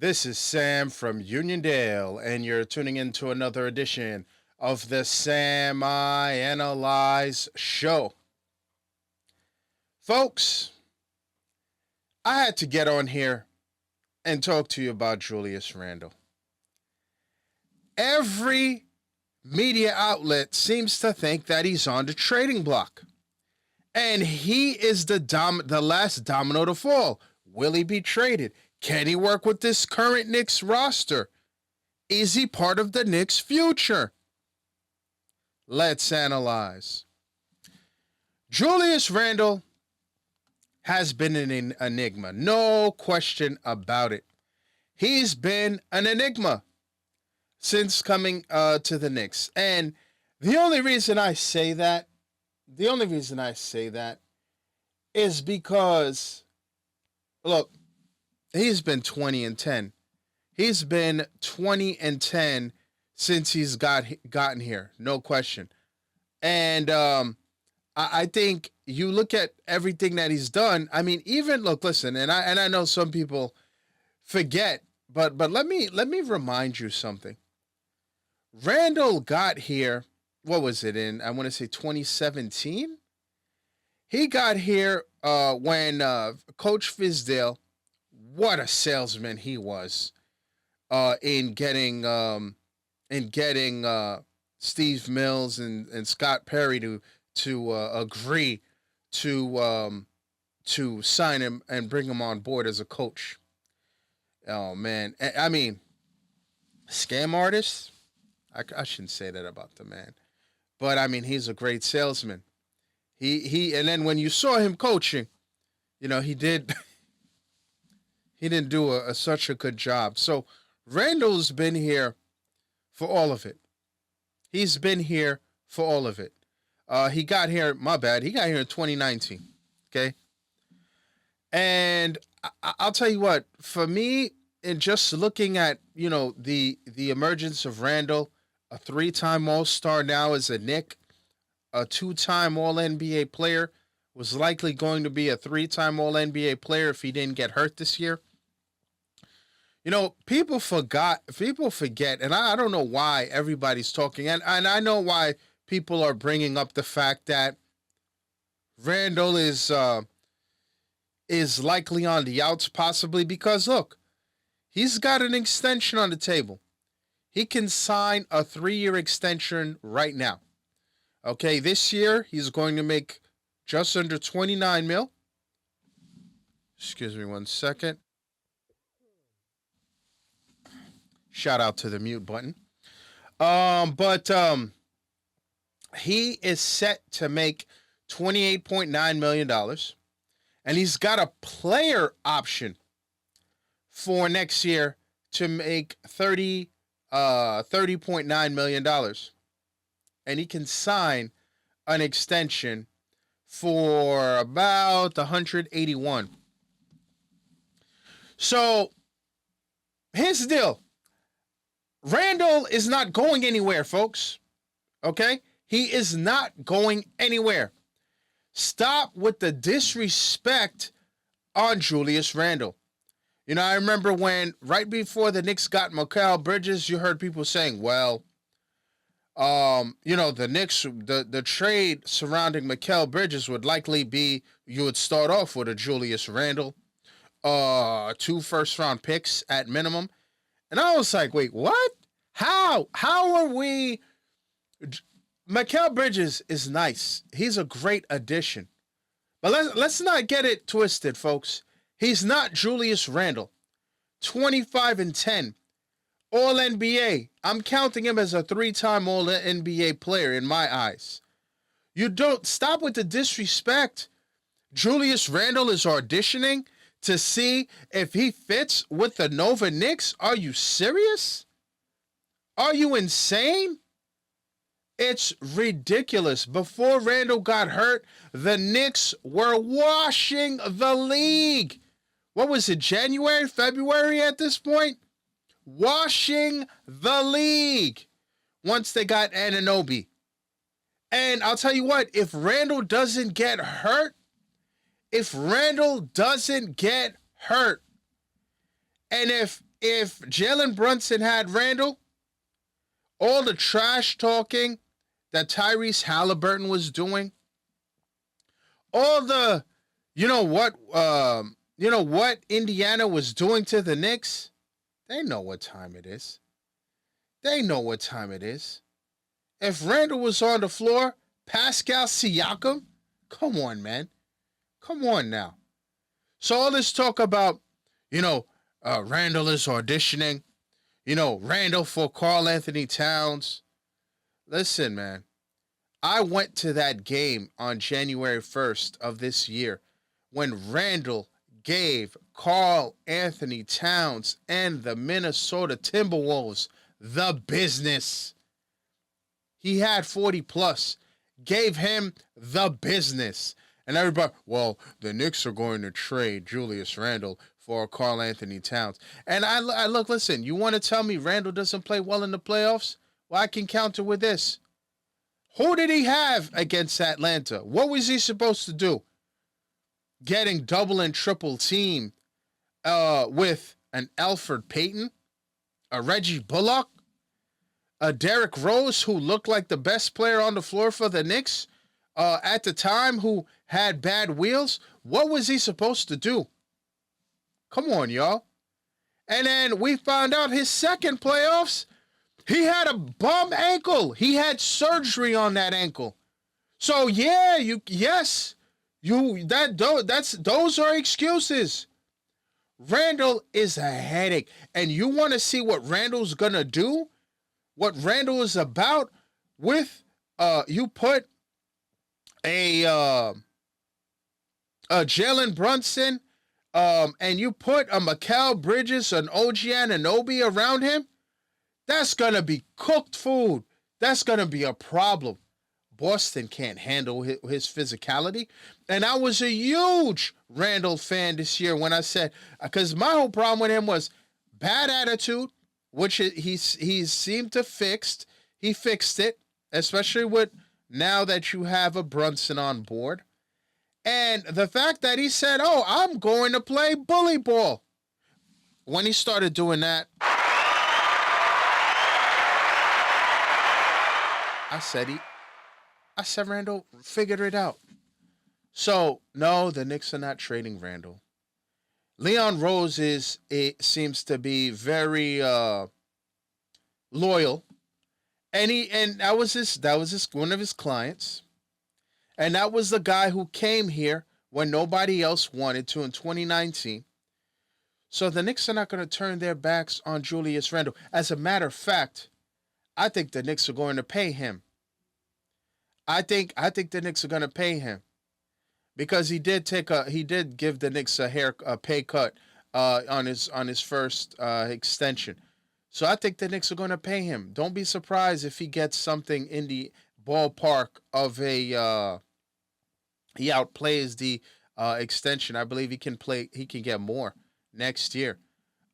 This is Sam from Uniondale, and you're tuning into another edition of the Sam I Analyze Show. Folks, I had to get on here and talk to you about Julius Randle. Every media outlet seems to think that he's on the trading block. And he is the last domino to fall. Will he be traded? Can he work with this current Knicks roster? Is he part of the Knicks' future? Let's analyze. Julius Randle has been an enigma. No question about it. He's been an enigma since coming to the Knicks. And the only reason I say that is because, look, he's been 20-10. He's been 20-10 since he's gotten here, no question. And I think you look at everything that he's done. I mean, even listen, and I know some people forget, but let me remind you something. Randle got here. What was it in? I want to say 2017. He got here when Coach Fizdale, what a salesman he was in getting Steve Mills and Scott Perry to agree to sign him and bring him on board as a coach. Oh man, I mean, scam artist. I shouldn't say that about the man, but I mean he's a great salesman. He and then when you saw him coaching, you know he didn't do such a good job. So Randle's been here for all of it. He's been here for all of it. He got here. My bad. He got here in 2019. Okay, and I'll tell you what. For me, in just looking at the emergence of Randle, a 3-time All-Star now as a Knick, a 2-time All-NBA player, was likely going to be a 3-time All-NBA player if he didn't get hurt this year. People forget, and I don't know why everybody's talking, and I know why people are bringing up the fact that Randle is likely on the outs, possibly because, look, he's got an extension on the table. He can sign a 3-year extension right now. Okay, this year he's going to make just under 29 mil. Excuse me 1 second. Shout out to the mute button. But he is set to make $28.9 million. And he's got a player option for next year to make $30.9 million. And he can sign an extension for about 181. So here's the deal. Randle is not going anywhere, folks. Okay? He is not going anywhere. Stop with the disrespect on Julius Randle. I remember when, right before the Knicks got Mikal Bridges, you heard people saying, well, the Knicks, the trade surrounding Mikal Bridges would likely be, you would start off with a Julius Randle, 2 first-round picks at minimum. And I was like, wait, what? How are we? Mikal Bridges is nice. He's a great addition. But let's not get it twisted, folks. He's not Julius Randle. 25-10. All-NBA. I'm counting him as a 3-time All-NBA player in my eyes. You don't stop with the disrespect. Julius Randle is auditioning to see if he fits with the Nova Knicks. Are you serious? Are you insane? It's ridiculous. Before Randle got hurt, the Knicks were washing the league. What was it, January, February at this point? Washing the league once they got Anunoby. And I'll tell you what, if Randle doesn't get hurt, and if Jalen Brunson had Randle, all the trash talking that Tyrese Halliburton was doing, all the, what Indiana was doing to the Knicks, they know what time it is. They know what time it is. If Randle was on the floor, Pascal Siakam, come on, man. Come on now. So all this talk about, Randle is auditioning, Randle for Karl Anthony Towns. Listen, man, I went to that game on January 1st of this year when Randle gave Karl Anthony Towns and the Minnesota Timberwolves the business. He had 40 plus, gave him the business. And everybody, well, the Knicks are going to trade Julius Randle for Karl Anthony Towns. And I look, listen, you want to tell me Randle doesn't play well in the playoffs? Well, I can counter with this. Who did he have against Atlanta? What was he supposed to do? Getting double and triple team with an Elfrid Payton, a Reggie Bullock, a Derrick Rose, who looked like the best player on the floor for the Knicks at the time, who had bad wheels. What was he supposed to do? Come on, y'all. And then we found out his second playoffs, he had a bum ankle. He had surgery on that ankle. So yeah, those are excuses. Randle is a headache. And you want to see what Randle's gonna do? What Randle is about with you put a Jalen Brunson and you put a Mikal Bridges, an OG Anunoby around him, that's going to be cooked food. That's going to be a problem. Boston can't handle his physicality. And I was a huge Randle fan this year when I said, because my whole problem with him was bad attitude, which he seemed to fixed. He fixed it, especially with now that you have a Brunson on board. And the fact that he said, oh, I'm going to play bully ball. When he started doing that, I said Randle figured it out. So, no, the Knicks are not trading Randle. Leon Rose seems to be very loyal. And that was one of his clients. And that was the guy who came here when nobody else wanted to in 2019. So the Knicks are not going to turn their backs on Julius Randle. As a matter of fact, I think the Knicks are going to pay him. I think the Knicks are going to pay him because he did give the Knicks a pay cut on his first extension. So I think the Knicks are going to pay him. Don't be surprised if he gets something in the ballpark of a he outplays the extension. I believe he can get more next year.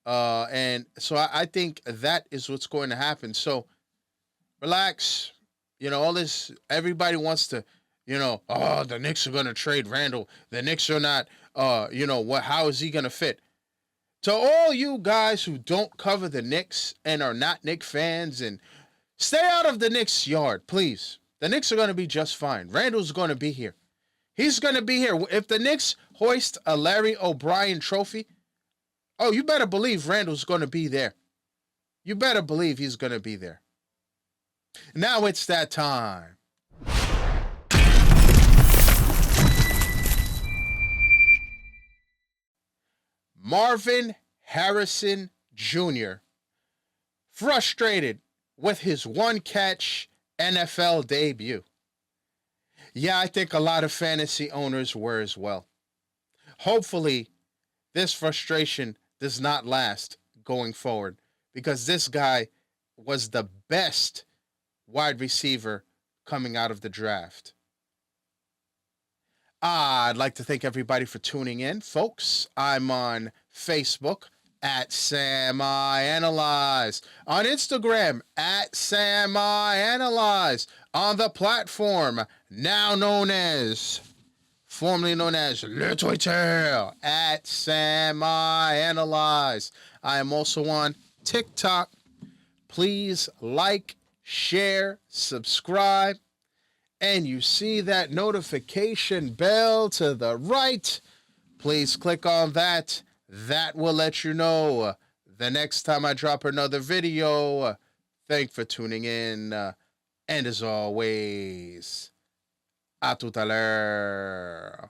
And so I think that is what's going to happen. So relax. All this, everybody wants to, the Knicks are going to trade Randle. The Knicks are not, how is he going to fit? To all you guys who don't cover the Knicks and are not Knicks fans, and stay out of the Knicks' yard, please. The Knicks are going to be just fine. Randle's going to be here. He's going to be here. If the Knicks hoist a Larry O'Brien trophy, oh, you better believe Randle's going to be there. You better believe he's going to be there. Now it's that time. Marvin Harrison Jr. frustrated with his one-catch NFL debut. Yeah, I think a lot of fantasy owners were as well. Hopefully, this frustration does not last going forward because this guy was the best wide receiver coming out of the draft. I'd like to thank everybody for tuning in, folks. I'm on Facebook at SamIAnalyze, on Instagram at SamIAnalyze, on the platform now known as formerly known as Le Twitter, at SamiAnalyze. I am also on TikTok. Please like, share, subscribe, and you see that notification bell to the right. Please click on that. That will let you know the next time I drop another video. Thanks for tuning in. And as always, a tout à l'heure.